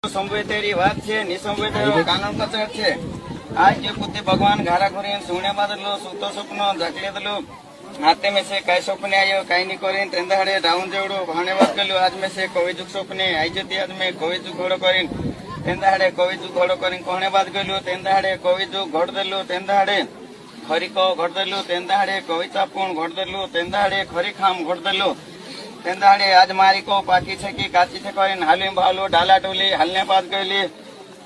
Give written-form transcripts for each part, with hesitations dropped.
संभवे तेरी बात है निसंभवे तेरो कानून कचर है। आज जो बुद्धि भगवान घारा घोरी सुने बदलो सूतो स्वप्न झकले दलो हाथे में से कई स्वप्ने आयो कई नहीं करीन तेंदाड़े डाउन जेवड़ो भाने बात गलो आज में से कोई जुग स्वप्ने आई जती आज में कोई जुग घोड़ो करीन तेंदाड़े कोई जुग घोड़ो करीन कोने बात गलो तेंदाड़े कोई जुग घोड़ दलो तेंदाड़े खरी को घोड़ दलो तेंदाड़े कोई चापून घोड़ दलो तेंदाड़े खरी खाम घोड़ दलो तेंदाड़े आज मारी को पाकी छे की काची छे करीन हाली भालो डाला टोली हलने बात गली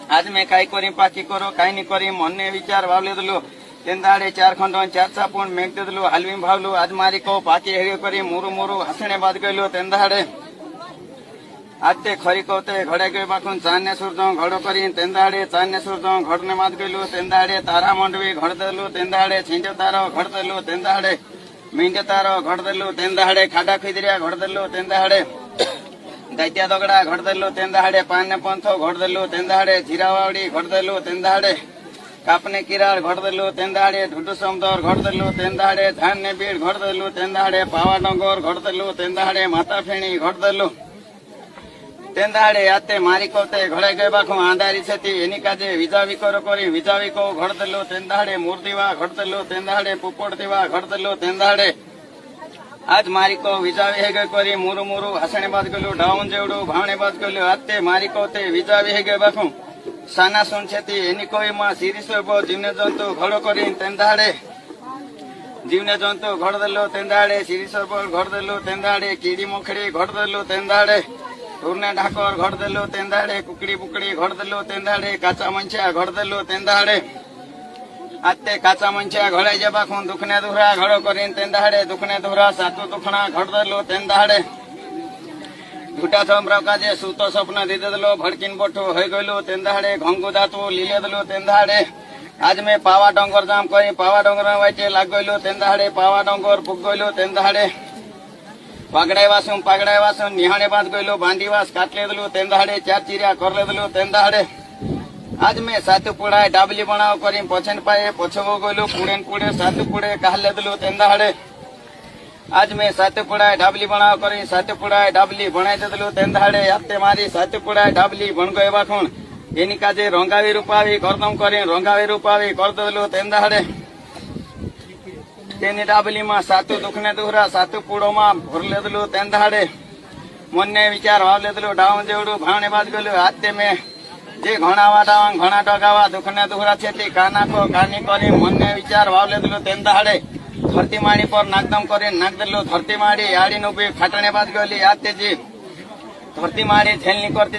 आज मैं काई करी पाकी करो काई नहीं करी मन ने विचार वावले दलो तेंदाड़े चार खंडो चार चापून मेघ दलो हलवी भावलो आज मारी को पाकी हेड़ियो करी मुरु मुरु हसने बात गलो तेंदाड़े आज ते खरी कोते घड़े गए बाखुन चांदने सूरजो घड़ो करी तेंदाड़े चांदने सूरजो घड़ने बात गलो तेंदाड़े तारा मंडवी घड़ दलो तेंदाड़े छींजो तारो घड़ दलो तेंदाड़े मींड तारो घड़ दलो तेंदाड़े खाडा खिदरिया घड़ दलो तेंदाड़े दैत्या दगड़ा घड़ दलो तेंदाड़े पान पंथो घड़ दलो तेंदाड़े जीरावाड़ी घड़ दलो तेंदाड़े कापने किराड़ घड़ दलो तेंदाड़े ढुडू समदौर घड़ दलो तेंदाड़े धान ने बीड़ घड़ दलो तेंदाड़े पावा डोंगोर घड़ दलो तेंदाड़े माता फेणी घड़ दलो तेंदाड़े आते मारी कोते घड़े गए बाखो आंधारी छती एनी काजे विजावी करो करी विजावी को घड़ दलो तेंदाड़े मूर्तिवा घड़ दलो तेंदाड़े पुपोड़तीवा घड़ दलो तेंदाड़े आज मारी को विजावी हे गए करी मुरु मुरु हसने बात गलो डाउन जेवड़ो भावने बात गलो आते मारी कोते विजावी हे गए बाखो साना सुन छती एनी कोई मां सीरीसो बो जीवने जंतु घड़ो करी तेंदाड़े जीवने जंतु घड़ दलो तेंदाड़े सीरीसो बो घड़ दलो तेंदाड़े कीड़ी मोखड़ी घड़ दलो तेंदाड़े टूरने ढाकोर घड़ दलो तेंदाड़े कुकड़ी बुकड़ी घड़ दलो तेंदाड़े काचा मंचा घड़ दलो तेंदाड़े आते काचा मंचा घड़े जबा खून दुखने दुहरा घड़ो करीन तेंदाड़े दुखने दुहरा सातु दुखना घड़ दलो तेंदाड़े झूठा सोमराव काजे सूतो स्वप्न दे दलो भड़कीन बोठो हो गलो तेंदाड़े घंगु दातु लीले दलो तेंदाड़े आज मैं पावा डोंगर जाम करी पावा डोंगर वाइचे लाग गलो तेंदाड़े पावा डोंगर पुग गलो तेंदाड़े पागड़ाई वासुन निहाणे बात गलो बांधीवास काटले दलो तेंदाड़े चार चिरिया करले दलो तेंदाड़े आज मैं सातु पुड़ाए डाबली बनाव करी पछन पाए पछो गलो पुड़ेन पुड़े सातु पुड़े कहले दलो तेंदाड़े आज मैं सातु पुड़ाए डाबली बनाव करी सातु पुड़ाए डाबली बनाई दलो तेंदाड़े आते मारी सातु पुड़ाए डाबली बन गए बाखुन एनी काजे रंगावी रूपावी करदम करी रंगावी रूपावी कर दलो तेंदाड़े तेनी डाबली में सातु दुखने दुहरा सातु पुड़ो में भरले दलो तेंदाड़े मन ने विचार वावले दलो डाउन जेवड़ो भावने बात गलो आते में जे घणावा डावांग घणा टगावा दुखने दुहरा छेती काना को कानी करी मन ने विचार वावले दलो तेंदाड़े धरती माड़ी पर नाकदम करी नाक दलो धरती माड़ी आड़ी नुबी खाटने बात गली आते जी धरती माड़ी झेलनी करती